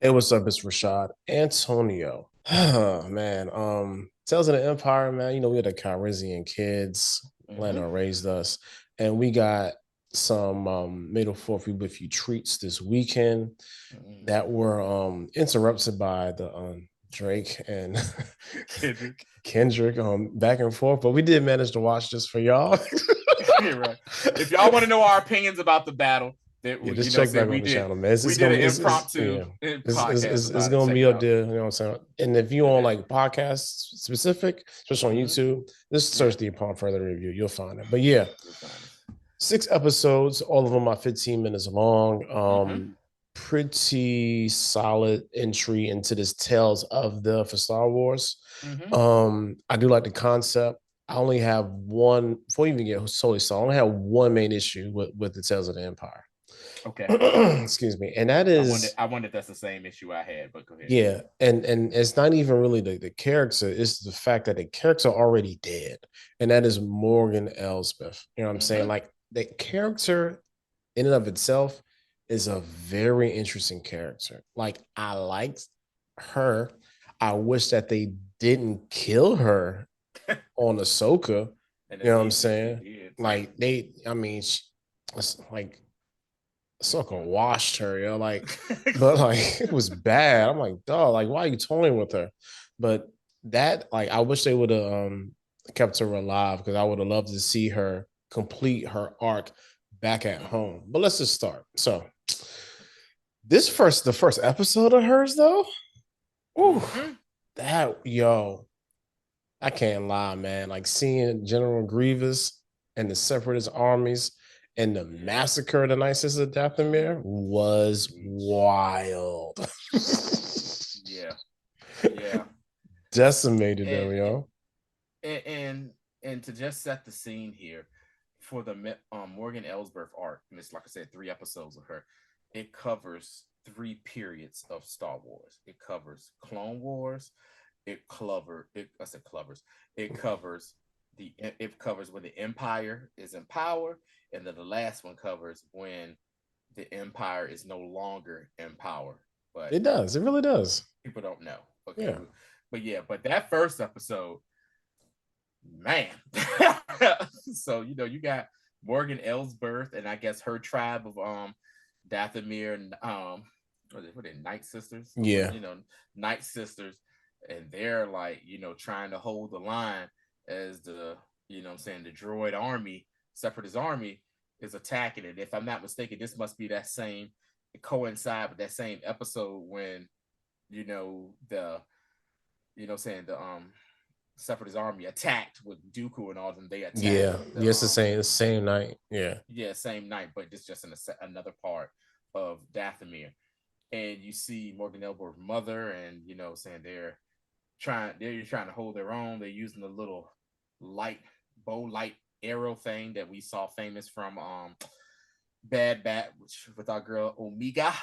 Hey, what's up? It's Rashad Antonio. Oh, man. Tales of the Empire, man. We had the Calrissian kids, Hmm. Lando raised us, and we got some May the 4th be with you treats this weekend Hmm. that were interrupted by the Drake and Kendrick. Kendrick back and forth, but we did manage to watch this for y'all. Yeah, right. If y'all want to know our opinions about the battle, that Yeah, we, just check said back on the channel, man. we did an Yeah, impromptu podcast it's about it. gonna Check be it up out. there. You know what I'm saying? And if you want Okay. like podcasts specific, just on Hmm. YouTube, just Yeah, search the Upon Further Review. You'll find it. But yeah, you'll find us. 6 episodes, all of them are 15 minutes long. Hmm. Pretty solid entry into this Tales of the for Star Wars. Hmm. I do like the concept. I only have one before you even get solely so I only have one main issue with the Tales of the Empire. Okay. Excuse me, and that is I wonder if that's the same issue I had, but go ahead. yeah, and it's not even really the character, it's the fact that the character already dead, and that is Morgan Elsbeth. You know what I'm saying? Hmm. Like the character in and of itself is a very interesting character. Like I liked her. I wish that they didn't kill her on Ahsoka. And You know what I'm indeed, they saying? did. Like I mean, it's like Ahsoka washed her, like, but like it was bad. I'm like, dog, like, why are you toying with her? But that, like, I wish they would have kept her alive because I would have loved to see her complete her arc back at home. But let's just start. So the first episode of hers though, ooh, Hmm. that yo, I can't lie, man. Like seeing General Grievous and the Separatist armies and the Yeah. massacre of the Night Sisters of Dathomir was Preach. wild. Yeah. Yeah. Decimated them, And yo. and and, and to just set the scene here for the Morgan Ellsbeth arc, and it's like I said, 3 episodes of her. It covers 3 periods of Star Wars. It covers Clone Wars. I said covers. It covers it covers when the Empire is in power, and then the last one covers when the Empire is no longer in power. But It does. It really does. people don't know. Okay, Yeah. but yeah, but that first episode, man. So you got Morgan Ellsbeth and I guess her tribe of Dathomir and what are they, Night Sisters or what Yeah. Night Sisters, and they're like trying to hold the line as the I'm saying the droid army, separatist army is attacking it. If I'm not mistaken, this must be that same coincide with that same episode when the saying the Separatist army attacked with Dooku and all of them. They attacked Yeah. the Yes, the same night. Yeah. yeah, same night, but this just in another part of Dathomir. And you see Morgan Ellsworth's mother, and saying they're trying to hold their own. They're using the little light bow light arrow thing that we saw famous from Bad Bat, which with our girl Omega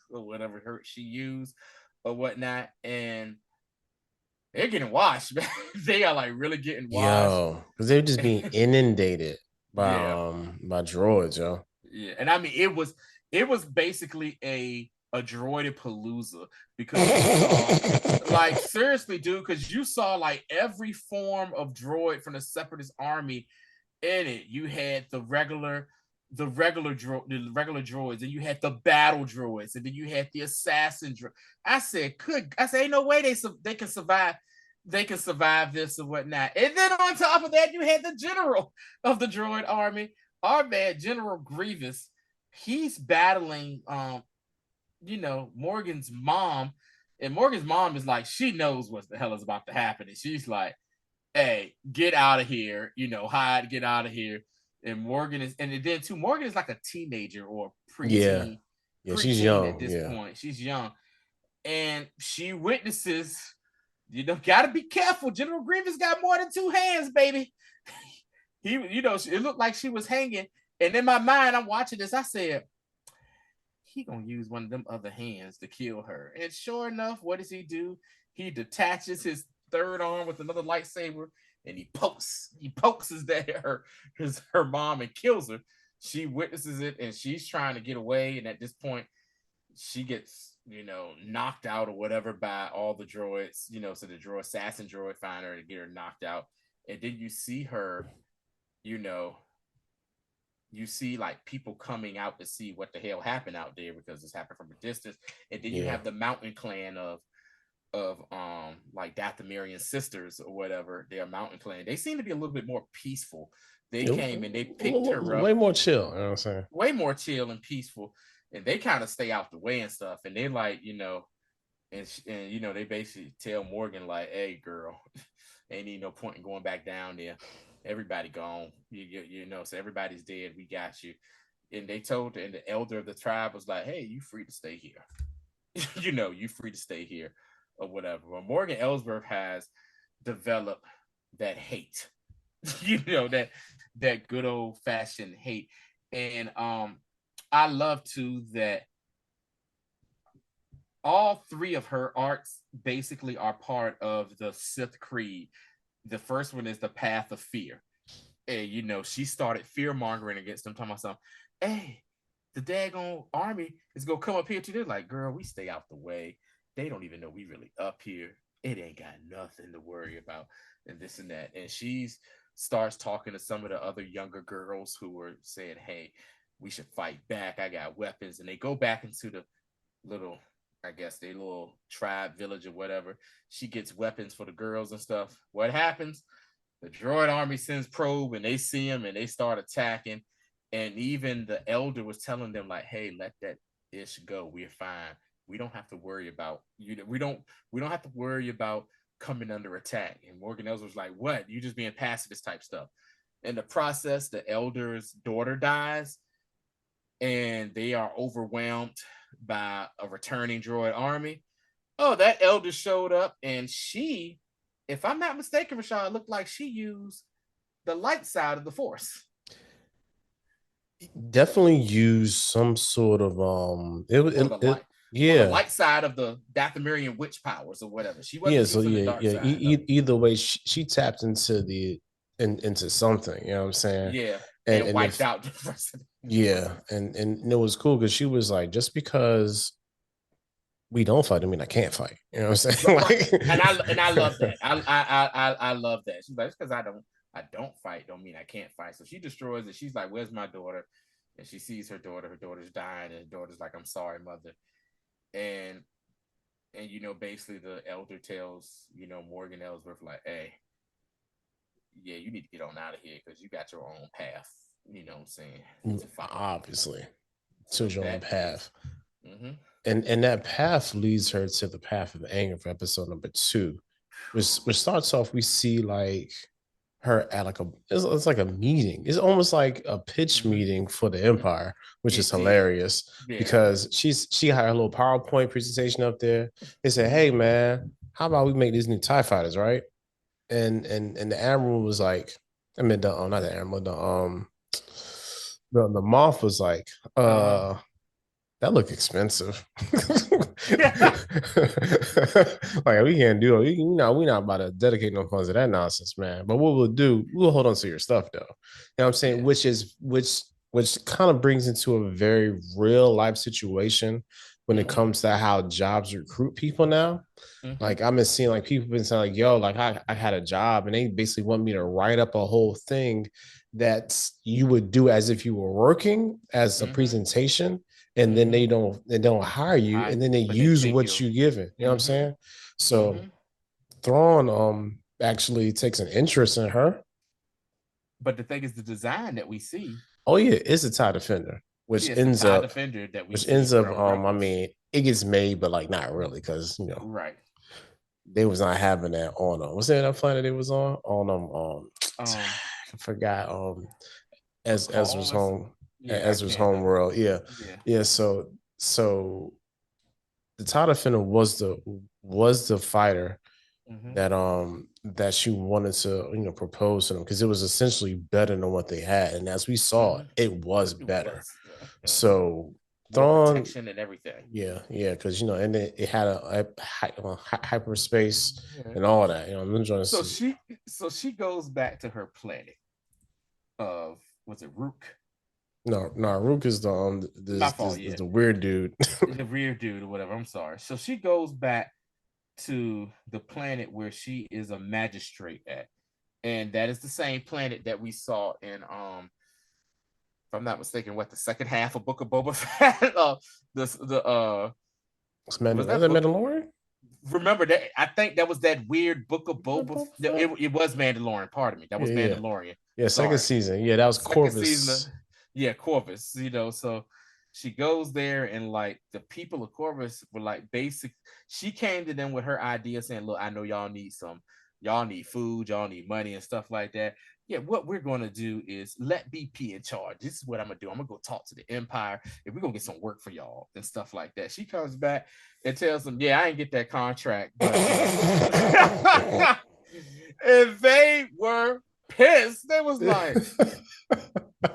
or whatever she used or whatnot, and they're getting washed, man. They are like really getting washed. Yo. Because they're just being inundated Yeah, by droids, yo. yeah, and I mean it was basically a droided palooza because you saw like seriously, dude, because you saw like every form of droid from the Separatist army in it. You had the regular droids, and you had the battle droids, and then you had the assassin droid. I said, ain't no way they can survive. They can survive this or whatnot. And then on top of that, you had the general of the droid army, our man General Grievous. He's battling, Morgan's mom, and Morgan's mom is like, she knows what the hell is about to happen, and she's like, hey, get out of here, hide, get out of here. And Morgan is, and then too, Morgan is like a teenager or Yeah. preteen, Yeah, she's preteen at young. this Yeah. point. She's young, and she witnesses. Gotta be careful. General Grievous got more than 2 hands, baby. It looked like she was hanging. And in my mind, I'm watching this. I said, he gonna use one of them other hands to kill her. And sure enough, what does he do? He detaches his third arm with another lightsaber, and he pokes her mom and kills her. She witnesses it, and she's trying to get away. And at this point, she gets knocked out or whatever by all the droids, so the droid assassin droid find her to get her knocked out. And then you see her, you know, you see like people coming out to see what the hell happened out there because this happened from a distance. And then you Yeah. have the mountain clan of like Dathomirian sisters or whatever, their mountain clan. They seem to be a little bit more peaceful. They came and they picked her Way up, more chill. You know what I'm saying? way more chill and peaceful, and they kind of stay out the way and stuff. And they like, and they basically tell Morgan like, "Hey, girl, ain't need no point in going back down there. Everybody gone. So everybody's dead. We got you." And they told, and the elder of the tribe was like, "Hey, you free to stay here. You free to stay here, or whatever." Well, Morgan Ellsbeth has developed that hate, that good old fashioned hate, and I love too that all three of her arcs basically are part of the Sith Creed. The first one is the Path of Fear. And she started fear mongering against them, talking about something. Hey, the daggone army is gonna come up here to. They're like, girl, we stay out the way. They don't even know we really up here. It ain't got nothing to worry about, and this and that. And she starts talking to some of the other younger girls who were saying, hey, we should fight back. I got weapons. And they go back into the little, I guess, their little tribe village or whatever. She gets weapons for the girls and stuff. What happens? The droid army sends probe and they see him and they start attacking. And even the elder was telling them like, hey, let that ish go. We're fine. We don't have to worry about you. We don't have to worry about coming under attack. And Morgan Ellsworth was like, what? You just being pacifist type stuff. In the process, the elder's daughter dies and they are overwhelmed by a returning droid army. Oh, that elder showed up and she, if I'm not mistaken, Rashad, looked like she used the light side of the force. Definitely use some sort of Or the light or the yeah. light side of the Dathomirian witch powers or whatever. She Yeah, wasn't so using the yeah, dark yeah. side, no. Either way, she tapped into into something. You know what I'm saying? Yeah. And And and wiped if out the president. yeah, and it was cool because she was like, just because we don't fight, I mean I can't fight. You know what I'm saying? Right. And I love Like, that. I love that. She's like, it's because I don't fight, don't mean I can't fight. So she destroys it. She's like, where's my daughter? And she sees her daughter. Her daughter's dying, and her daughter's like, I'm sorry, mother. And basically the elder tells, Morgan Ellsworth, like, hey, yeah, you need to get on out of here because you got your own path, what I'm saying, to follow. obviously, So choose your own that is path. mm-hmm. And that path leads her to the path of anger for episode number 2, which starts off, we see like her at like it's like a meeting. It's almost like a pitch Mm-hmm. meeting for the Empire, which is It is. hilarious Yeah. because she had her little PowerPoint presentation up there. They said, hey Mm-hmm. man, how about we make these new TIE fighters, right? And the Admiral was like, I mean the not the Admiral, the Moff was like, Uh-huh. that look expensive. Like we can't do it. We're not about to dedicate no funds to that nonsense, man. But what we'll do, we'll hold on to your stuff though. You know what I'm saying? Yeah. Which kind of brings into a very real life situation when it Mm-hmm. comes to how jobs recruit people now. Mm-hmm. Like I've been seeing like people been saying like, yo, like I had a job and they basically want me to write up a whole thing that you would do as if you were working as a Mm-hmm. presentation, and then Mm-hmm. they don't hire you, and then they But they use take what you. you given. You know what I'm Mm-hmm. saying? So Mm-hmm. Thrawn actually takes an interest in her. But the thing is, the design that we see, Oh yeah, it's a tie defender, which yes, the ends TIE up Defender that we which see ends up from I Rebels. mean it gets made, but like not really because Right. they was not having that on what's that planet it was on Um, I forgot as Ezra's Call us. home Yeah, I Ezra's can't. home world. Yeah. Yeah. Yeah. So the Tata Finna was the fighter Mm-hmm. that she wanted to propose to them because it was essentially better than what they had. And as we saw, Mm-hmm. it was It better. was. So More Thrawn, protection and everything. yeah, because and it had hyperspace Yeah. and all that. I'm enjoying So this. she, so she goes back to her planet of, was it Rook? No, Rook is My fault, this yeah. the weird dude. The rear dude or whatever. I'm sorry. So she goes back to the planet where she is a magistrate at. And that is the same planet that we saw in if I'm not mistaken, what the second half of Book of Boba Fett? The was Is that that book? Mandalorian? Remember that? I think that was that weird Book of Boba. No, it was Mandalorian. Pardon me. That was Yeah. Mandalorian. Yeah, second Sorry. season. Yeah, that was Second season. Corvus. Yeah, Corvus. So she goes there and like the people of Corvus were like basic. She came to them with her idea saying, "Look, I know y'all need food, y'all need money and stuff like that. Yeah, what we're gonna do is let BP in charge. This is what I'm gonna do. I'm gonna go talk to the Empire and we're gonna get some work for y'all and stuff like that." She comes back and tells them, "Yeah, I didn't get that contract, but and they were pissed. They was like,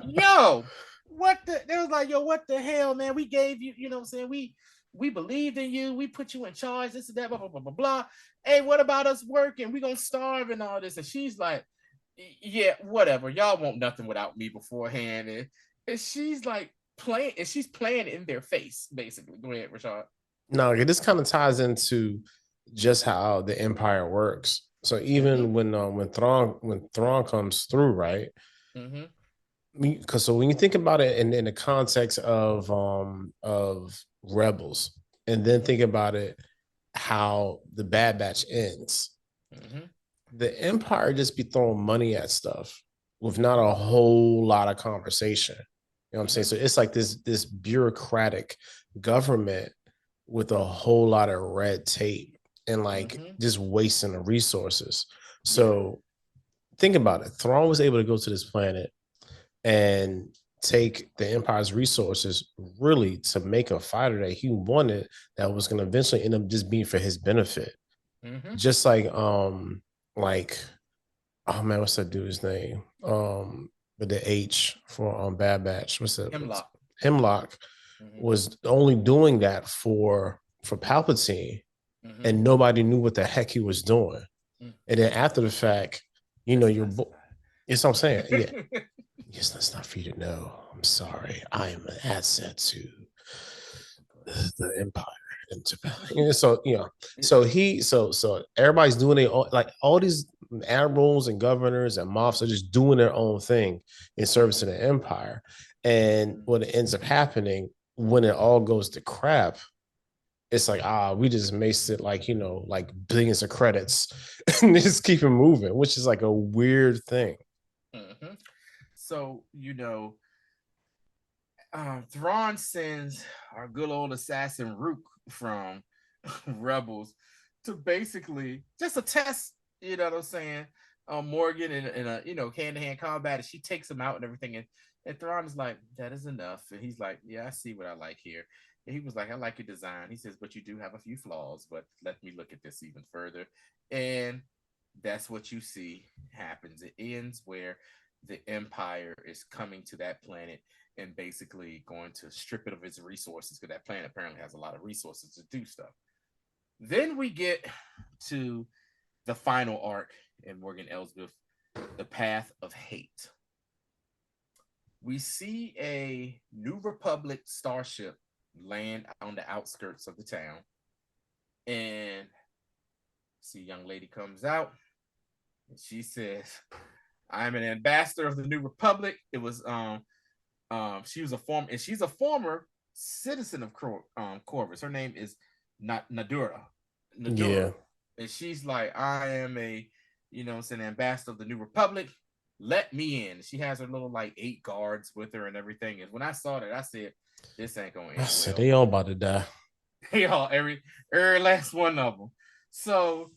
yo, what the they was like, yo, what the hell, man? We gave you, you know what I'm saying? We believed in you, we put you in charge, this and that, blah, blah, blah, blah, blah. Hey, what about us working? We gonna starve and all this. And she's like, yeah, whatever. Y'all want nothing without me beforehand. And she's like she's playing in their face, basically. Go ahead, Rashad. No, this kind of ties into just how the Empire works. So Mm-hmm. even when Thrawn comes through, right? Mm-hmm. Because so when you think about it in the context of Rebels, and then Mm-hmm. think about it how the Bad Batch ends, Mm-hmm. the Empire just be throwing money at stuff with not a whole lot of conversation. You know what I'm saying? Mm-hmm. So it's like this bureaucratic government with a whole lot of red tape and like Mm-hmm. just wasting the resources. Yeah. So think about it. Thrawn was able to go to this planet and take the Empire's resources really to make a fighter that he wanted that was going to eventually end up just being for his benefit. Mm-hmm. Just like oh man, what's that dude's name? With the H for Bad Batch. What's that? Hemlock. Hemlock Mm-hmm. was only doing that for Palpatine, Mm-hmm. and nobody knew what the heck he was doing. And then after the fact, you know, you're it's what I'm saying. Yeah. Yes, that's not for you to know. I'm sorry. I am an asset to the Empire. And so, you know, so everybody's doing it like all these admirals and governors and mobs are just doing their own thing in service to the Empire. And what ends up happening when it all goes to crap, it's like, we just maced it like, you know, like billions of credits and just keep it moving, which is like a weird thing. Mm-hmm. So, Thrawn sends our good old assassin Rook from Rebels to basically just a test, you know what I'm saying? Morgan in a hand-to-hand combat, and she takes him out and everything. And Thrawn is like, that is enough. And he's like, yeah, I see what I like here. And he was like, I like your design. He says, but you do have a few flaws, but let me look at this even further. And that's what you see happens. It ends where the Empire is coming to that planet and basically going to strip it of its resources because that planet apparently has a lot of resources to do stuff. Then we get to the final arc in Morgan Ellsbeth, The Path of Hate. We see a New Republic starship land on the outskirts of the town. And see, a young lady comes out and she says, I'm an ambassador of the New Republic. It was she's a former citizen of Corvus. Her name is Nadura. Yeah. And she's like, I am an ambassador of the New Republic. Let me in. She has her little like 8 guards with her and everything. And when I saw that, I said, this ain't going to end well. I said, they all about to die. They all, every last one of them. So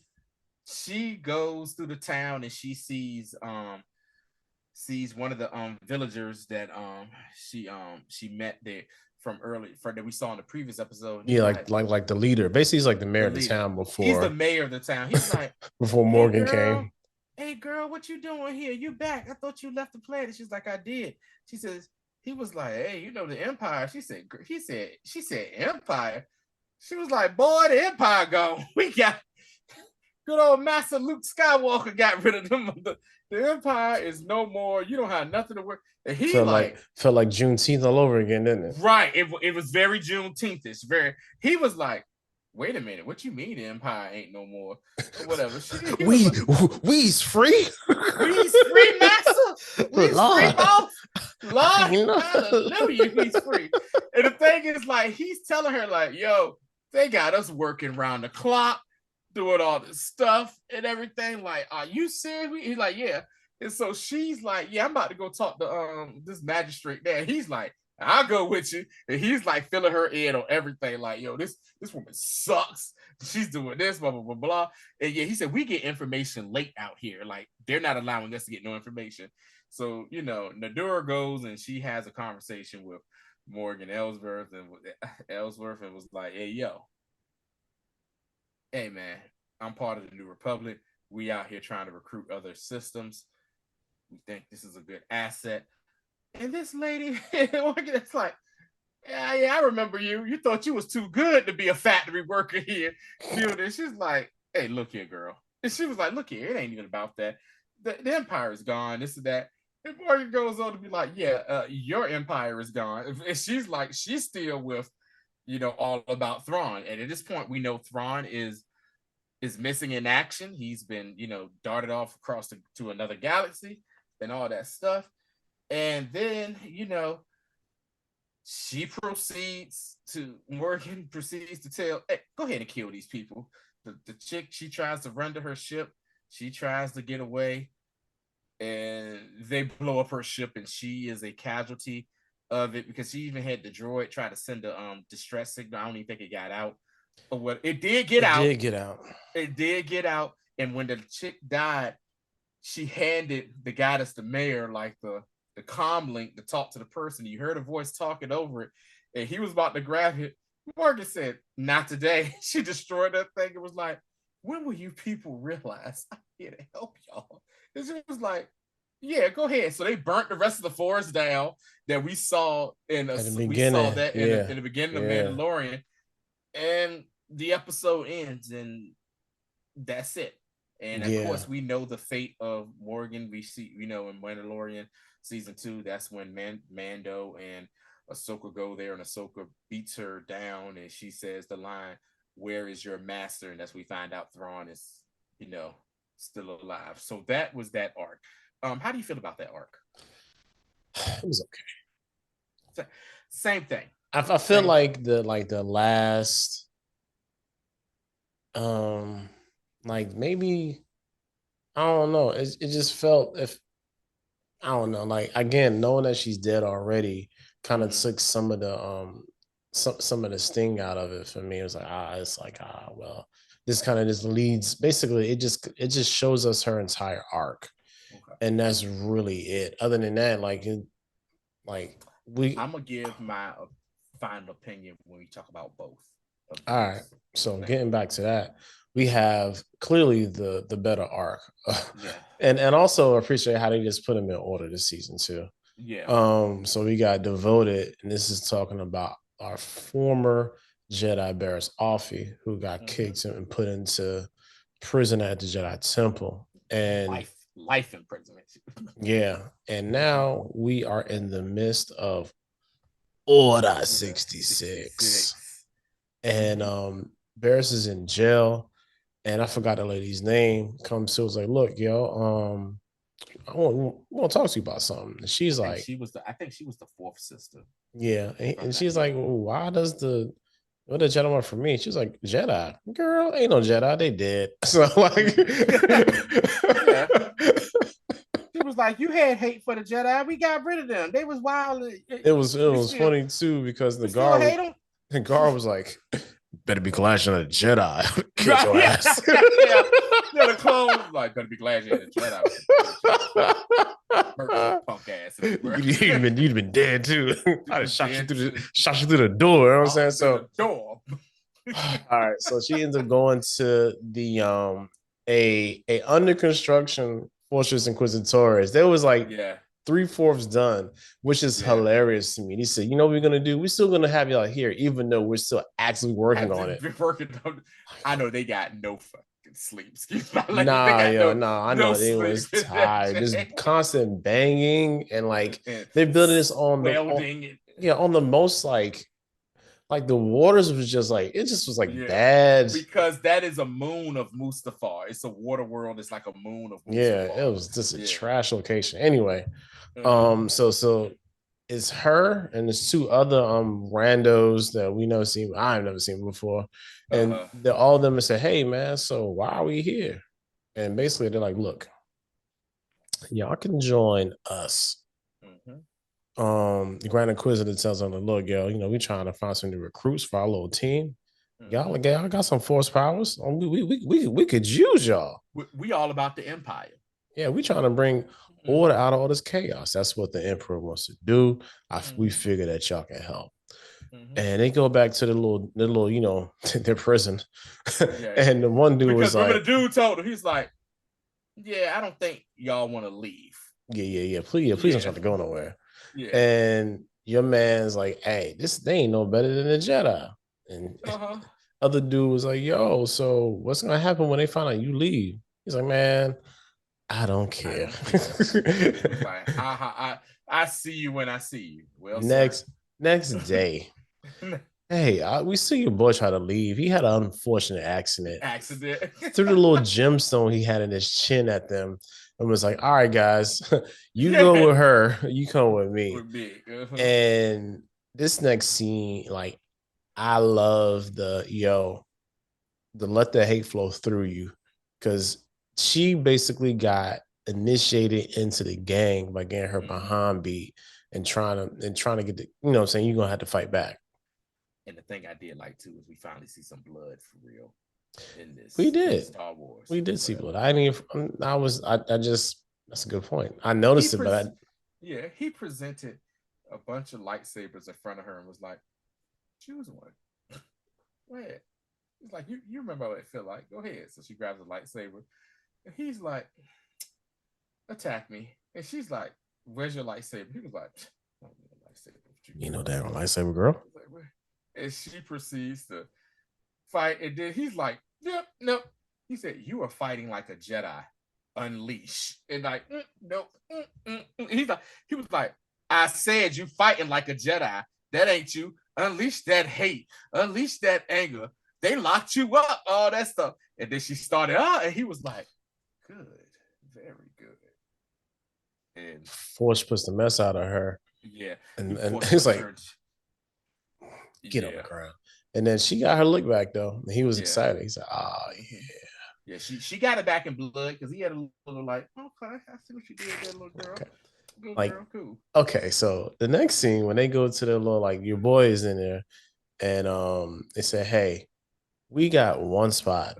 she goes through the town and she sees one of the villagers that she met there from that we saw in the previous episode. Yeah, like the leader. Basically, he's like the mayor of the town before. He's the mayor of the town. He's like before Morgan came. Hey girl, what you doing here? You back? I thought you left the planet. She's like, I did. She says, he was like, hey, the Empire. She said Empire. She was like, boy, the Empire gone. good old Master Luke Skywalker got rid of them. The Empire is no more. You don't have nothing to worry. And he felt like Juneteenth all over again, didn't it? Right. It was very Juneteenth-ish. Very. He was like, wait a minute, what you mean the Empire ain't no more? Or whatever. We's free. We's free, Master. We's free, boss. Lord, hallelujah, he's free. And the thing is, like, he's telling her, like, yo, they got us working around the clock, doing all this stuff and everything. Like, are you serious? He's like, yeah. And so she's like, yeah, I'm about to go talk to this magistrate there. He's like, I'll go with you. And he's like filling her in on everything. Like, yo, this woman sucks. She's doing this, blah, blah, blah, blah. And yeah, he said, we get information late out here. Like, they're not allowing us to get no information. So, you know, Nadura goes and she has a conversation with Morgan Ellsbeth and was like, hey, yo, hey, man, I'm part of the New Republic. We out here trying to recruit other systems. We think this is a good asset. And this lady, it's like, yeah, I remember you. You thought you was too good to be a factory worker here. She's like, hey, look here, girl. And she was like, look here, it ain't even about that. The empire is gone, this and that. And Morgan goes on to be like, yeah, your empire is gone. And she's like, she's still with, you know, all about Thrawn. And at this point, we know Thrawn is missing in action. He's been, you know, darted off across to another galaxy and all that stuff. And then, you know, Morgan proceeds to tell, hey, go ahead and kill these people. The chick, she tries to run to her ship. She tries to get away. And they blow up her ship, and she is a casualty of it because she even had the droid try to send a distress signal. I don't even think it got out. But what it did get out. It did get out. And when the chick died, she handed the guy that's the mayor like the comm link to talk to the person. You heard a voice talking over it, and he was about to grab it. Morgan said, not today. She destroyed that thing. It was like, when will you people realize I'm here to help y'all? And she was like, yeah, go ahead. So they burnt the rest of the forest down that we saw in the beginning of Mandalorian. And the episode ends, and that's it. And of course, we know the fate of Morgan. We see, you know, in Mandalorian season 2, that's when Mando and Ahsoka go there, and Ahsoka beats her down, and she says the line, "Where is your master?" And that's when we find out Thrawn is, you know, still alive. So that was that arc. How do you feel about that arc? It was okay. Same thing. I feel like the last, like maybe, I don't know. It just felt, if I don't know, like, again, knowing that she's dead already kind of took some of the some of the sting out of it for me. It was like, well, this kind of just leads, basically it just shows us her entire arc. Okay. And that's really it. Other than that, I'm gonna give my final opinion when we talk about both. All right. So getting back to that, we have clearly the better arc. Yeah. And also appreciate how they just put them in order this season too. Yeah. So we got Devoted, and this is talking about our former Jedi Barris Offee, who got kicked and put into prison at the Jedi Temple. And life imprisonment. Yeah. And now we are in the midst of Order 66. And Barris is in jail, and I forgot the lady's name. Comes to, was like, look, yo, I want to talk to you about something. And she's like, I think she was the fourth sister. Yeah, and she's like, why does what the gentleman for me? She's like, Jedi, girl, ain't no Jedi, they dead. So like, yeah. She was like, you had hate for the Jedi, we got rid of them. They was wild. It was funny too because the guard was like, better be glad you're not a Jedi. Kill your ass. Yeah, the clone was like, better be glad you're a Jedi. Punk ass. You'd been dead too. I'd shot you through the door. You know what I'm saying? So door. All right. So she ends up going to the a under construction Fortress Inquisitores. There was like 3/4 done, which is hilarious to me. He said, you know what we're gonna do? We're still gonna have y'all here, even though we're still actually working on it. I know they got no sleep. Excuse me. Like they Nah, got yo, nah, I no know they sleep was in that tired. Just thing. constant banging and like And they're building this on welding. yeah, on the most like the waters was just like it just was like Yeah, bad. because that is a moon of Mustafar. It's a water world. It's like a moon of Yeah, it Mustafar. was just a Yeah. trash location. Anyway, Uh-huh. so it's her and there's two other randos that we never seen. I've never seen before, and Uh-huh. they all of them say, "Hey man, so why are we here?" And basically they're like, "Look, y'all can join us." Mm-hmm. The Grand Inquisitor tells them, "Look, yo, we trying to find some new recruits for our little team. Mm-hmm. Y'all got some force powers. We could use y'all. We all about the Empire. Yeah, we trying to bring order out of all this chaos. That's what the Emperor wants to do. We figure that y'all can help." Mm-hmm. And they go back to the little, their prison. Yeah. And the one dude Because was remember the like, dude told him, he's like, yeah, I don't think y'all want to leave. yeah, please don't try to go nowhere. Yeah. And your man's like, hey, they ain't no better than a Jedi. And Uh-huh. other dude was like, yo, so what's gonna happen when they find out you leave? He's like, man, I don't I care. don't care. He was like, I see you when I see you. Well, sir. Next day, hey, we see your boy try to leave. He had an unfortunate accident. Accident. Threw the little gemstone he had in his chin at them and was like, all right, guys, you Yeah. go with her, you come with me. With me. Uh-huh. And this next scene, like, I love the let the hate flow through you, because she basically got initiated into the gang by getting her behind beat and trying to get the, what I'm saying, you're gonna have to fight back. And the thing I did like too is we finally see some blood for real in this. We did. Star Wars. We did see blood. I mean, I just, that's a good point. I noticed it, but he presented a bunch of lightsabers in front of her and was like, choose one. Go ahead. He's like, you remember what it felt like. Go ahead. So she grabs a lightsaber. And he's like, attack me. And she's like, where's your lightsaber? He was like, I don't need a lightsaber. you know, damn lightsaber girl. And she proceeds to fight. And then he's like, yep, nope. He said, you are fighting like a Jedi. Unleash. And like, nope. He was like, I said you fighting like a Jedi. That ain't you. Unleash that hate. Unleash that anger. They locked you up. All that stuff. And then she started, and he was like, good. Very good. And Force puts the mess out of her. Yeah. And it's like, get on the ground. And then she got her look back though. And he was excited. He's like, oh yeah. Yeah, she got it back in blood because he had a little like, okay, I see what you did there, little girl. Okay. Good like, girl, cool. Okay, so the next scene when they go to the little, like, your boy is in there, and they say, hey, we got one spot.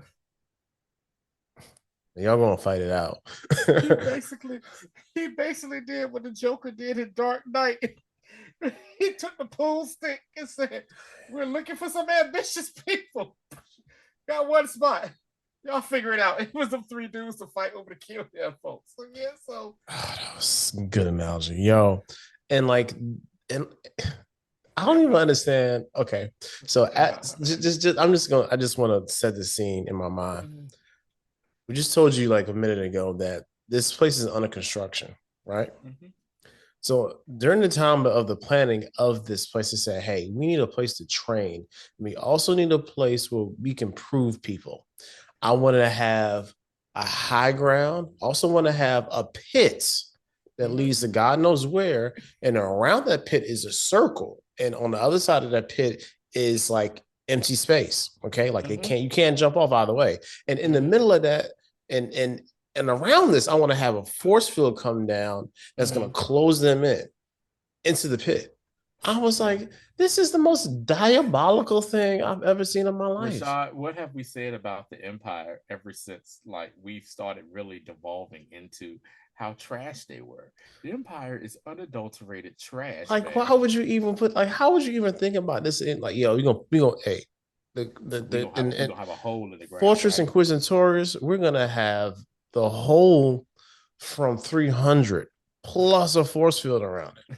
Y'all gonna fight it out. he basically did what the Joker did in Dark Knight. He took the pool stick and said, we're looking for some ambitious people. Got one spot. Y'all figure it out. It was them three dudes to fight over to kill them folks. So yeah, so that was a good analogy, yo. And like, and I don't even understand. Okay, so I just want to set the scene in my mind. We just told you like a minute ago that this place is under construction, right? So during the time of the planning of this place, they said, hey, we need a place to train. We also need a place where we can prove people. I want to have a high ground. Also want to have a pit that leads to God knows where. And around that pit is a circle. And on the other side of that pit is like empty space. Okay. Like you can't jump off either way. And in the middle of that, and around this, I want to have a force field come down that's going to close them into the pit. I was like, this is the most diabolical thing I've ever seen in my life. Rashad, what have we said about the Empire ever since like we've started really devolving into how trash they were? The Empire is unadulterated trash. Like, man. Why would you even how would you even think about this in like, yo, we gonna hey, we gonna have a hole in the ground. Fortress Inquisitors, we're gonna have the whole from 300 plus a force field around it.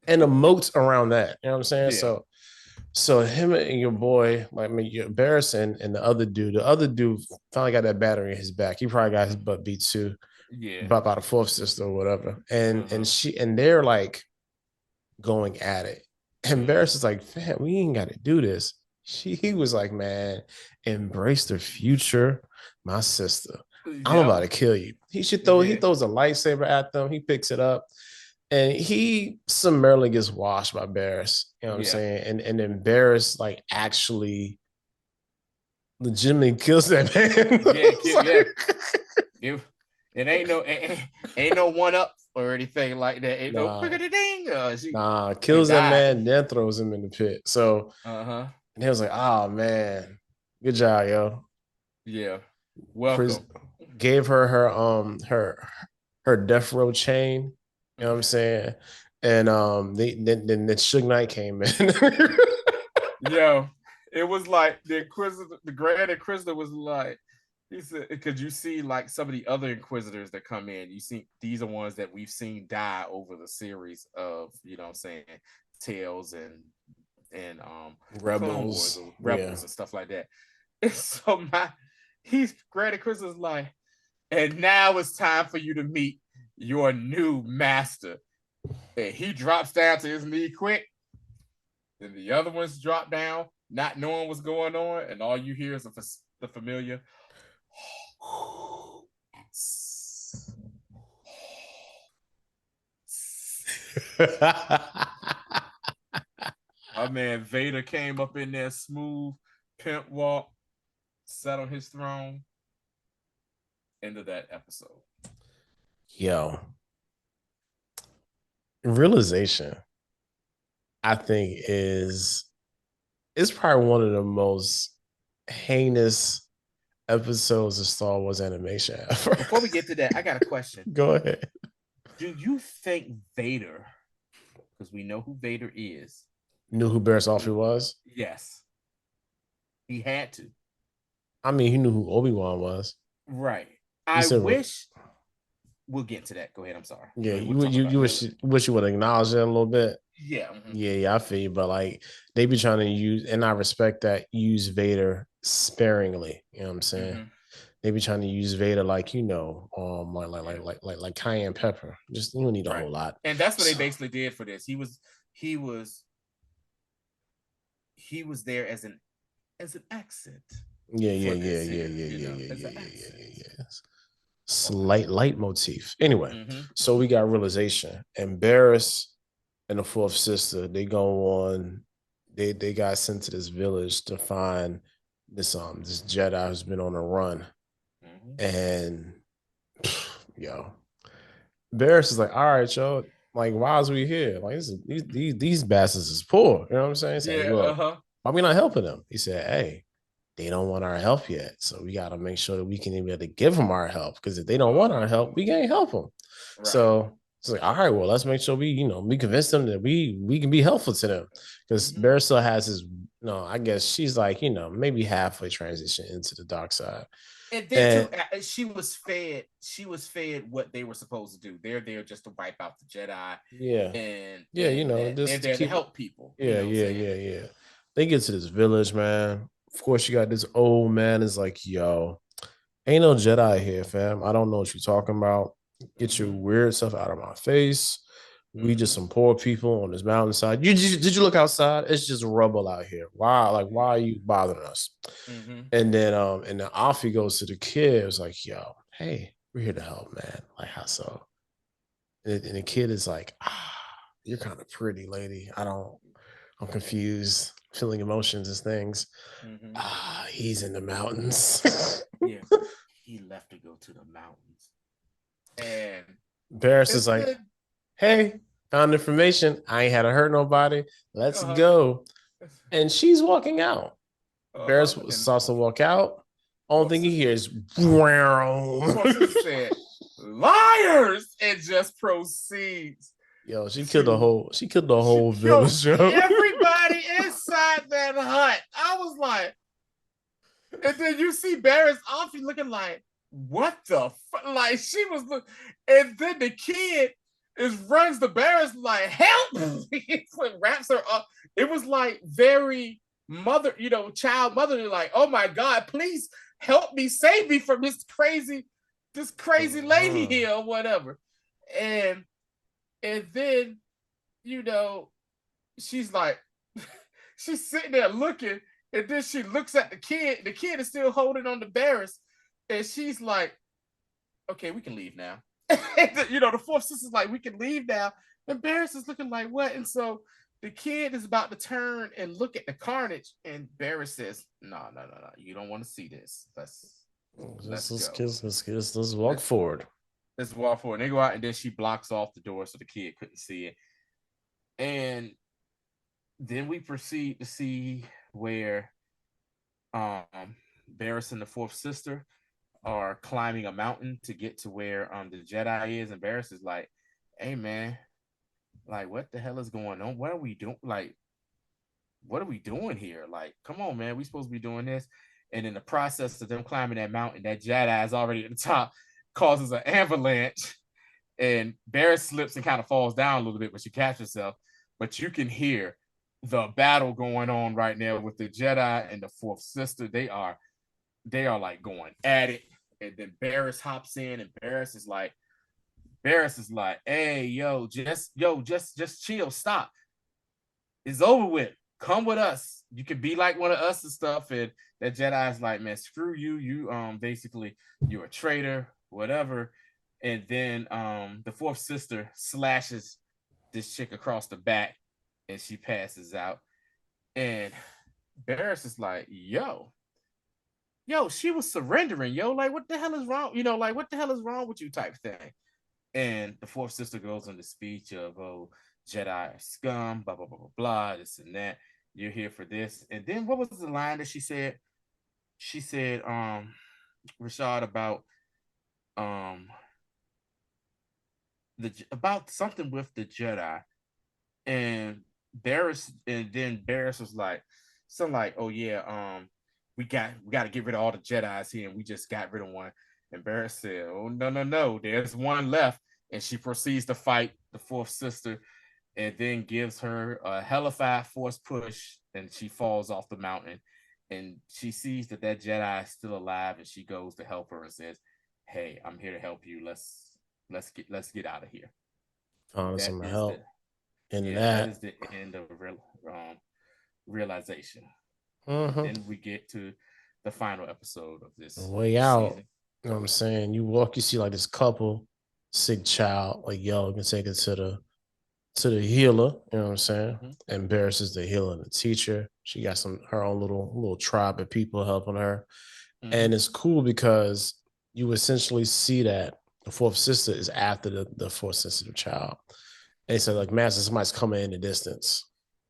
And the moats around that. You know what I'm saying? Yeah. So So him and your boy, like I mean, your Barris and the other dude finally got that battery in his back. He probably got his butt beat too, Yeah. by the fourth sister or whatever. And Uh-huh. she and they're like going at it. And Barris is like, fam, we ain't got to do this. He was like, man, embrace the future, my sister. I'm about Yep. to kill you. He Yeah. throws a lightsaber at them. He picks it up and he summarily gets washed by Barris. You know what I'm Yeah. saying? And then Barris like actually legitimately kills that man. Yeah. Yeah. Like, It, ain't no one up or anything like that. Ain't no nah, quicker ding. She kills that died. man, then throws him in the pit. So Uh-huh. and he was like, oh man, good job, yo. Yeah. Chris Welcome. gave her death row chain. You know what I'm saying? And then Suge Knight came in. Yo, it was like the Grand Inquisitor was like, he said, because you see like some of the other Inquisitors that come in, you see these are ones that we've seen die over the series of, you know what I'm saying, Tales and the Clone Wars Rebels. or Yeah. Rebels and stuff like that. And so he's Grand Inquisitor's like, and now it's time for you to meet your new master. And he drops down to his knee quick. Then the other ones drop down, not knowing what's going on, and all you hear is the familiar. My man Vader came up in there smooth, pimp walk, sat on his throne. End of that episode. Yo, realization, I think is probably one of the most heinous episodes of Star Wars animation ever. Before we get to that, I got a question. Go ahead. Do you think Vader, because we know who Vader is, Knew who Barris Offee was? yes, he had to. I mean, he knew who Obi-Wan was. Right. You I said, wish we'll get to that. Go ahead. I'm sorry. yeah, We'll talk about you wish you would acknowledge it a little bit. yeah. Mm-hmm. Yeah, I feel you, but like they be trying to use, and I respect that, use Vader sparingly. You know what I'm saying? Mm-hmm. They be trying to use Vader like Yeah. like cayenne pepper. Just you don't need a Right. whole lot. And that's what they So, basically did for this. He was there as an accent for this here, as an accent. yeah. Slight light motif. Anyway, Mm-hmm. so we got realization. And Barris and the fourth sister, they go on, they got sent to this village to find this Jedi who's been on a run. Mm-hmm. And yo, Barris is like, all right, yo, like, why is we here? Like, these bastards is poor. You know what I'm saying? He said, hey, Yeah. look, Uh-huh. why we not helping them? He said, hey, they don't want our help yet. So we got to make sure that we can be able to give them our help. Because if they don't want our help, we can't help them. Right. So it's like, all right, well, let's make sure we convince them that we can be helpful to them. Because Mm-hmm. Barris still has his, I guess she's like, maybe halfway transition into the dark side. And then too, she was fed what they were supposed to do. They're there just to wipe out the Jedi. Yeah. And Yeah, they're just to there to keep. help people. Yeah, yeah. They get to this village, man. Of course, you got this old man is like, yo, ain't no Jedi here, fam. I don't know what you're talking about. Get your weird stuff out of my face. We just some poor people on this mountainside. Did you look outside? It's just rubble out here. Why? Like, why are you bothering us? Mm-hmm. And then Offie goes to the kid. It's like, yo, hey, we're here to help, man. Like, how so? And the kid is like, you're kind of pretty, lady. I'm confused, feeling emotions and things. Mm-hmm. He's in the mountains. Yeah, he left to go to the mountains. And Barris is like, hey, found information. I ain't had to hurt nobody. Let's go. And she's walking out. Barris starts to walk out. Only thing he hears, said, liars, and just proceeds. Yo, she killed the whole village. Everybody inside that hut. I was like, and then you see Barris Offee looking like, what the fuck? Like she was and then the kid is runs the Barris like help. He wraps her up. It was like very mother, child motherly, like, oh my God, please help me, save me from this crazy lady here or whatever. And then, she's like, she's sitting there looking, and then she looks at the kid. The kid is still holding on to Barris, and she's like, okay, we can leave now. The fourth sister's like, we can leave now. And Barris is looking like, what? And so the kid is about to turn and look at the carnage, and Barris says, no, you don't want to see this. Let's walk forward. Let's walk forward. And they go out, and then she blocks off the door so the kid couldn't see it. And then we proceed to see where Barris and the fourth sister are climbing a mountain to get to where the Jedi is, and Barris is like, hey man, like, what the hell is going on? What are we doing? Like, what are we doing here? Like, come on, man, we supposed to be doing this. And in the process of them climbing that mountain, that Jedi is already at the top, causes an avalanche, and Barris slips and kind of falls down a little bit, but she catches herself. But you can hear the battle going on right now with the Jedi and the fourth sister. They are like going at it. And then Barris hops in, and Barris is like, hey, just chill, stop. It's over with. Come with us. You can be like one of us and stuff. And that Jedi's like, man, screw you. You basically, you're a traitor, whatever. And then the fourth sister slashes this chick across the back, and she passes out. And Barris is like, yo, she was surrendering, like, what the hell is wrong? Like, what the hell is wrong with you type thing. And the fourth sister goes on the speech of, oh, Jedi are scum, blah, blah, blah, blah, blah, this and that. You're here for this. And then what was the line that she said? She said, Rashad, about about something with the Jedi. And Barris was like, something like, oh yeah, we got to get rid of all the Jedis here, and we just got rid of one. And Barris said, oh no, there's one left. And she proceeds to fight the fourth sister, and then gives her a hellified force push, and she falls off the mountain. And she sees that Jedi is still alive, and she goes to help her and says, hey, I'm here to help you. Let's get out of here. Some help. That is the end of realization. Mm-hmm. Then we get to the final episode of this way out season. You know what I'm saying? You see like this couple, sick child, like, yo, you can take it to the healer, you know what I'm saying? Mm-hmm. And Barris is the healer and the teacher. She got her own little tribe of people helping her. Mm-hmm. And it's cool because you essentially see that the fourth sister is after the force sensitive child. And he said, like, Master, somebody's coming in the distance.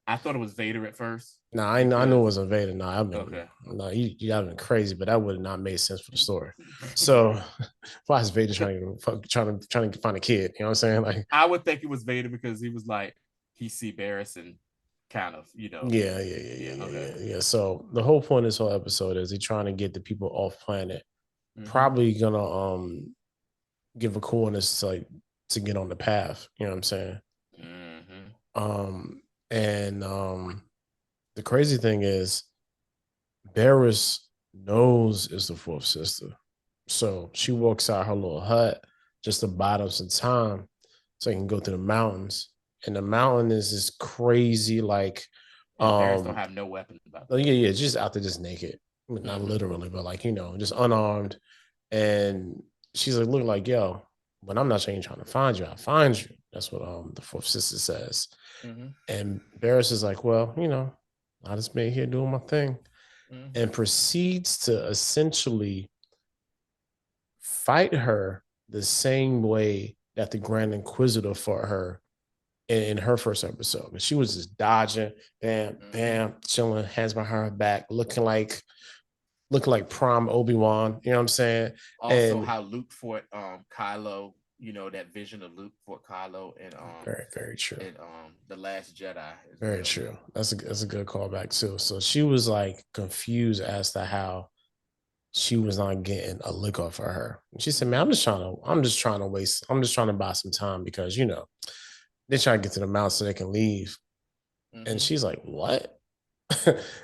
I thought it was Vader at first. No, I knew it wasn't Vader. No, you got been crazy, but that would have not made sense for the story. So why is Vader trying to find a kid? You know what I'm saying? Like, I would think it was Vader because he was like, he see Barris and kind of, Yeah. So the whole point of this whole episode is he's trying to get the people off planet. Mm-hmm. Probably gonna give a coolness to get on the path. You know what I'm saying? Mm-hmm. The crazy thing is, Barris knows it's the fourth sister. So she walks out her little hut just to buy up some time so he can go to the mountains. And the mountain is this crazy, like, Barris don't have no weapons about that. Yeah, just out there just naked. I mean, not literally, but like, just unarmed. And she's like, looking like, yo, when I'm not trying to find you, I'll find you. That's what the fourth sister says. Mm-hmm. And Barris is like, well, I just made here doing my thing. Mm-hmm. And proceeds to essentially fight her the same way that the Grand Inquisitor fought her in her first episode. But she was just dodging, bam, chilling, hands behind her back, looking like prime Obi-Wan. You know what I'm saying? Also, how Luke fought Kylo. That vision of Luke for Kylo and very, very true. And the Last Jedi. Very true. That's a good callback too. So she was like confused as to how she was not getting a lick off of her. She said, "Man, I'm just trying to buy some time because they're trying to get to the mountain so they can leave." And Mm-hmm. she's like, "What?"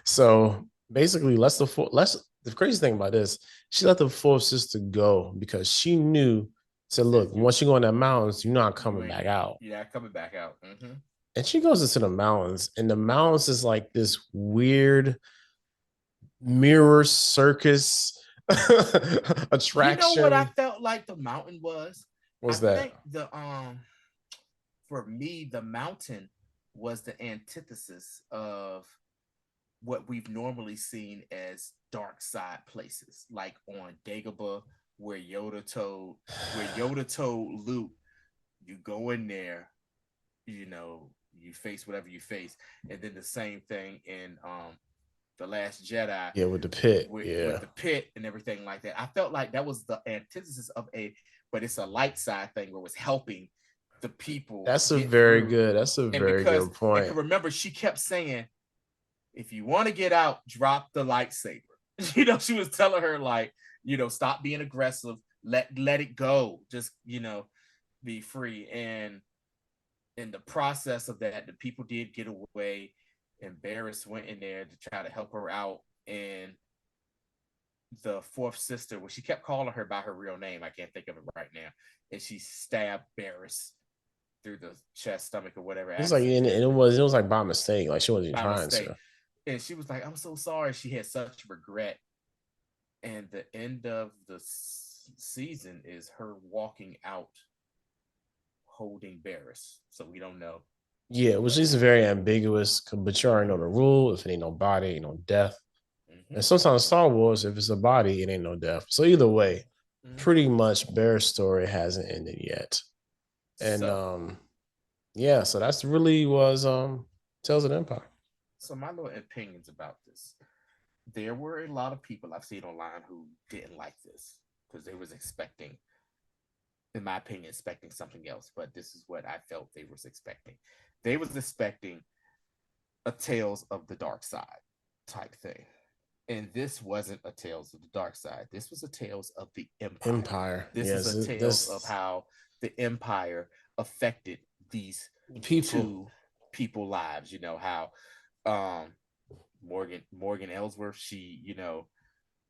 So basically, let's the crazy thing about this, she let the fourth sister go because she knew, said, Says "Look, you once you go in that mountains, you're not you coming ain't back out." you're not coming back out. Mm-hmm. And she goes into the mountains, and the mountains is like this weird mirror circus You know what I attraction. felt like the mountain was? I Was that? think the for me, the mountain was the antithesis of what we've normally seen as dark side places, like on Dagobah, where Yoda told Luke, you go in there, you face whatever you face. And then the same thing in The Last Jedi Yeah, with the pit. with Yeah. the pit and everything like that. I felt like that was the antithesis of but it's a light side thing where it was helping the people get through. That's a And very good and point. can remember, she kept saying, if you want to get out, drop the lightsaber. She was telling her, like, stop being aggressive, let it go, just be free. And in the process of that, the people did get away, and Barris went in there to try to help her out. And the fourth sister, well, she kept calling her by her real name. I can't think of it right now. And she stabbed Barris through the chest, stomach, or whatever, It's like, and accidentally it was like by mistake. Like she wasn't even by trying mistake. to. And she was like, I'm so sorry. She had such regret. And the end of the season is her walking out holding Barris. So we don't know Yeah, which what is happened. very ambiguous, but you already know the rule. If it ain't no body, ain't no death. Mm-hmm. And sometimes Star Wars, if it's a body, it ain't no death. So either way, Mm-hmm. pretty much Bear's story hasn't ended yet. And So, yeah, so that's really was Tales of the Empire. so my little opinions about this. There were a lot of people I've seen online who didn't like this because they was expecting, in my opinion, expecting something else. But this is what I felt they was expecting. They was expecting a Tales of the Dark Side type thing. And this wasn't a Tales of the Dark Side. This was a Tales of the Empire. Empire. This is Yes, a Tales of this how the Empire affected these people. two people lives. How um Morgan Ellsworth, she,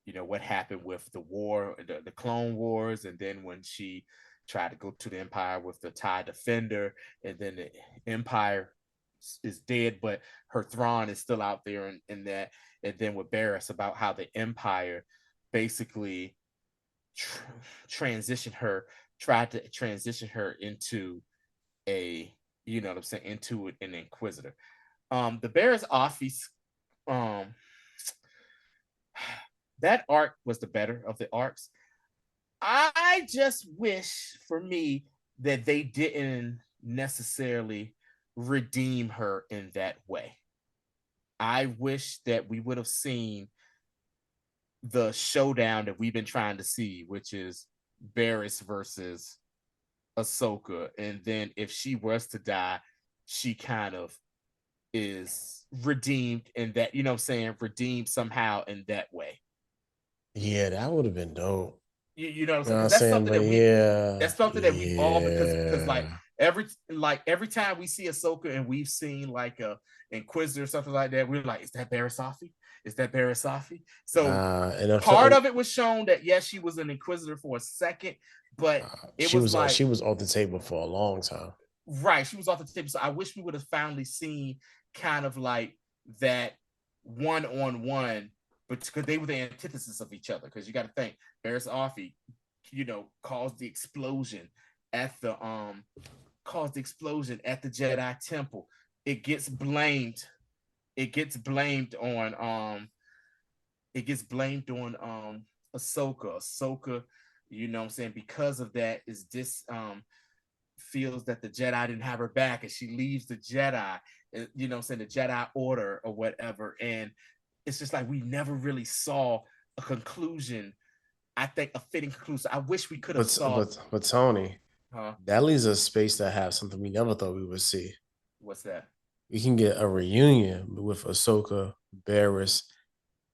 what happened with the war, the Clone Wars, and then when she tried to go to the Empire with the TIE Defender, and then the Empire is dead, but her Thrawn is still out there, in that. And then with Barris, about how the Empire basically transitioned her, tried to transition her into a, what I'm saying, into an Inquisitor. The Barris Offee, um, that arc was the better of the arcs. I just wish, for me, that they didn't necessarily redeem her in that way. I wish that we would have seen the showdown that we've been trying to see, which is Barris versus Ahsoka. And then if she was to die, she kind of is redeemed in that, what I'm saying, redeemed somehow in that way. Yeah, that would have been dope. You know what I'm You know saying? what I'm Because saying? But yeah, that's something that we all, because like yeah. every time we see Ahsoka and we've seen like a Inquisitor or something like that, we're like, is that Barris Offee? Is that Barris Offee? So And I part felt of it was shown that yes, she was an Inquisitor for a second, but it was she like, was off the table for a long time. right, she was off the table. So I wish we would have finally seen kind of like that one-on-one, but because they were the antithesis of each other. Because you got to think, Barris Offee, caused the explosion at the Jedi Temple. It gets blamed. It gets blamed on Ahsoka. Ahsoka, what I'm saying, because of that, is this feels that the Jedi didn't have her back, and she leaves the Jedi, what I'm saying, the Jedi Order or whatever. And it's just like we never really saw a conclusion. I think a fitting conclusion. I wish we could have saw. But Tony, Huh? that leaves a space to have something we never thought we would see. What's that? We can get a reunion with Ahsoka, Barris,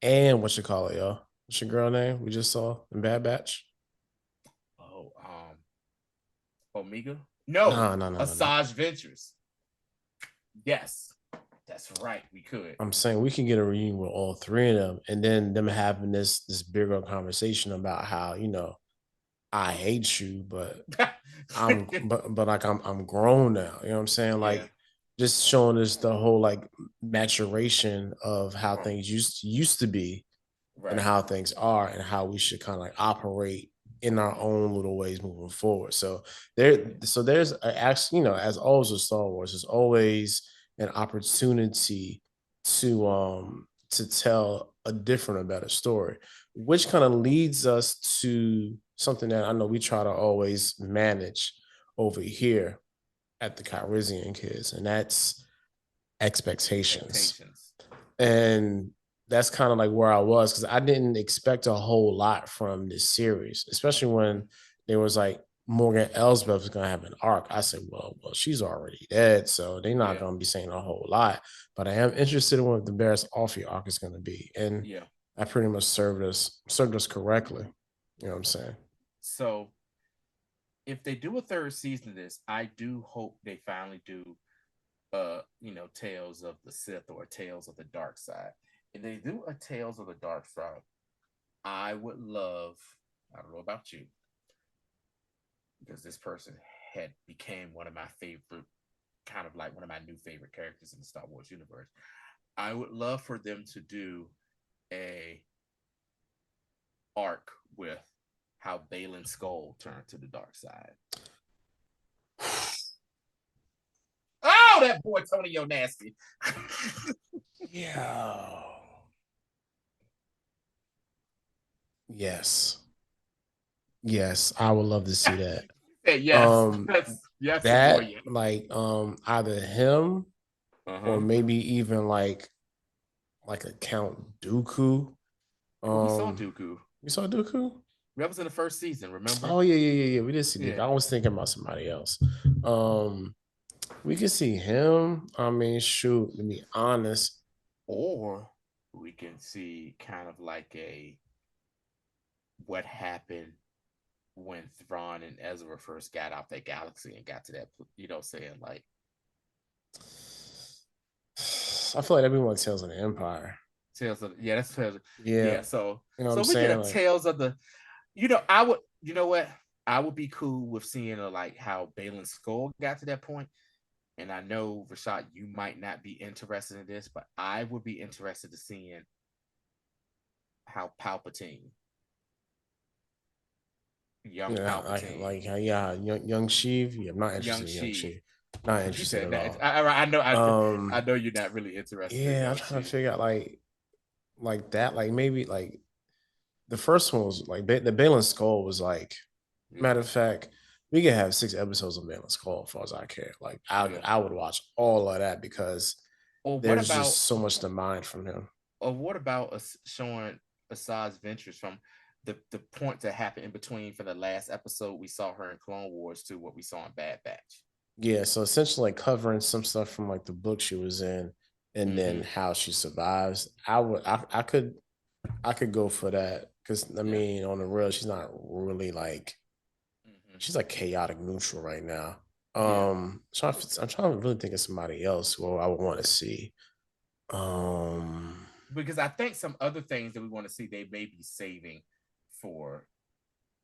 and what you call it, y'all? What's your girl name? We just saw in Bad Batch. Oh, Omega? No, No, no, no, no, no. Asajj Ventress. Yes, that's right. We could. I'm saying we can get a reunion with all three of them, and then them having this bigger conversation about how I hate you, but but like I'm grown now. You know what I'm saying? Yeah. Like just showing us the whole like maturation of how Uh-huh. things used to be and Right. how things are and how we should kind of like operate in our own little ways moving forward. There's actually, as always with Star Wars, there's always an opportunity to tell a different, a better story, which kind of leads us to something that I know we try to always manage over here at the Calrissian Kids, and that's expectations. Expectations. And that's kind of like where I was because I didn't expect a whole lot from this series, especially when there was like Morgan Ellsbeth was gonna have an arc. I said, well, she's already dead, so they're not Yeah. gonna be saying a whole lot. But I am interested in what the Barris Offee arc is gonna be, and Yeah. I pretty much served us correctly. You know what I'm saying? So if they do a third season of this, I do hope they finally do Tales of the Sith or Tales of the Dark Side. If they do a Tales of the Dark Side, I would love, I don't know about you, because this person had became one of my favorite, kind of like one of my new favorite characters in the Star Wars universe. I would love for them to do a arc with how Balin Skull turned to the dark side. Oh, that boy Tonio nasty. Yeah. Yes. Yes, I would love to see that. Yes, Um yes, boy. that Yeah. like either him or Uh-huh. maybe even like a Count Dooku. Well, we saw Um Dooku. you saw Dooku? That was in the first season, remember? Oh yeah. We did see Dooku. Yeah. I was thinking about somebody else. Um we could see him. I mean, shoot, to be honest. Or we can see kind of like a what happened when Thrawn and Ezra first got out that galaxy and got to that, saying like I feel like everyone tells an empire. Tales of that's Tales of, Yeah. yeah. So You know what I'm so we get a saying? Like, Tales of the, I would, what, I would be cool with seeing like how Balin Skull got to that point. And I know Rashad, you might not be interested in this, but I would be interested in seeing how Palpatine, young yeah, like Palpatine, like yeah, young Sheev. Yeah, I'm not young interested in young Sheev. Sheev. Not You interested said at that. all. I know. I Um, know you're not really interested in yeah, I'm young trying to Sheev. figure out like that. Like maybe like the first one was like the Balin Skull was like. Yeah, Matter of fact, we could have 6 episodes of Balin Skull as far as I care. Like yeah. I would watch all of that because Or what there's about just so much to mine from him. us showing Asajj Ventress from the point that happened in between for the last episode we saw her in Clone Wars to what we saw in Bad Batch. Yeah, so essentially like covering some stuff from like the book she was in and then Mm-hmm. how she survives. I could go for that because I Yeah. mean on the real she's not really like Mm-hmm. she's like chaotic neutral right now. Yeah. I'm trying to really think of somebody else who I would want to see. Um Because I think some other things that we want to see they may be saving for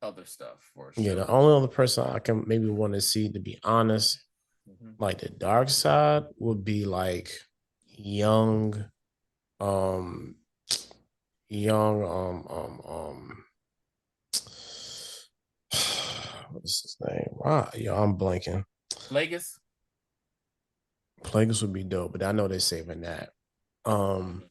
other stuff for Yeah, the shows. only other person I can maybe want to see, to be honest, Mm-hmm. like the dark side would be like young, um, young, what is his name? Wow, yo, I'm blanking. Plagueis. Plagueis would be dope, but I know they're saving that. Um,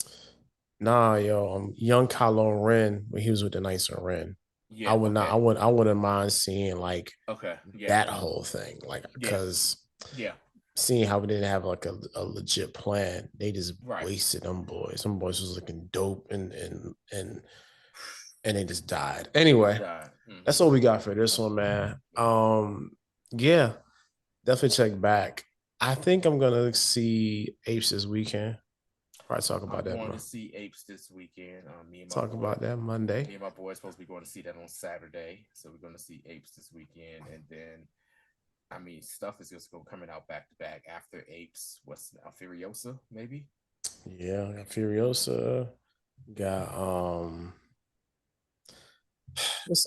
Mm-hmm. nah, yo, young Kylo Ren when he was with the Knights of Ren. I Yeah. would not, Okay. I wouldn't mind seeing like Okay. Yeah. that whole thing, like Yeah. because Yeah. seeing how we didn't have like a legit plan, they just Right. wasted them boys. Some boys was looking dope and they just died. Anyway, Mm-hmm. that's all we got for this one, man. Yeah, definitely check back. I think I'm gonna see Apes this weekend. Probably talk about I'm that, going man. to see Apes this weekend. Talk about that Me Monday. and my boy supposed to be going to see that on Saturday, so we're going to see Apes this weekend, and then I mean, stuff is just going coming out back to back after Apes. What's now Furiosa, maybe? Yeah, got Furiosa. Got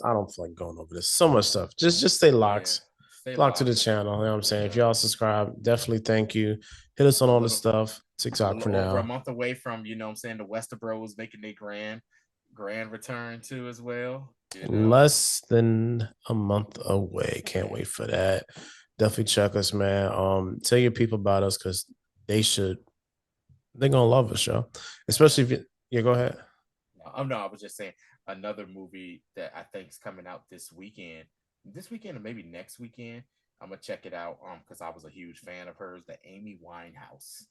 I don't feel like going over this. So much stuff. Just stay Yeah, locked. stay Locked to the locked. channel. You know what I'm saying? If Yeah, y'all subscribe, definitely thank you. Hit us on a all the little, stuff. a TikTok little for over a now. month away from you know what I'm saying the Wester Bros making their grand return too as well. You know, Less than a month away. Can't wait for that. Definitely check us, man. Tell your people about us because they should. They're gonna love us, yo. yeah. Especially if you. Yeah, go ahead. No, I was just saying another movie that I think is coming out this weekend. This weekend or maybe next weekend. I'm gonna check it out because I was a huge fan of hers, the Amy Winehouse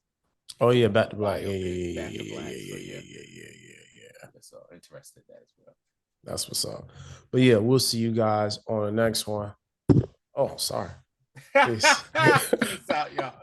Oh yeah, Back to Black. Yeah, yeah, biopic, yeah, Back yeah, to yeah, Black. So yeah, yeah, yeah, yeah, yeah, yeah, yeah. so interested in that as well. That's what's up. But yeah, we'll see you guys on the next one. Oh, sorry. Peace. Peace out, y'all.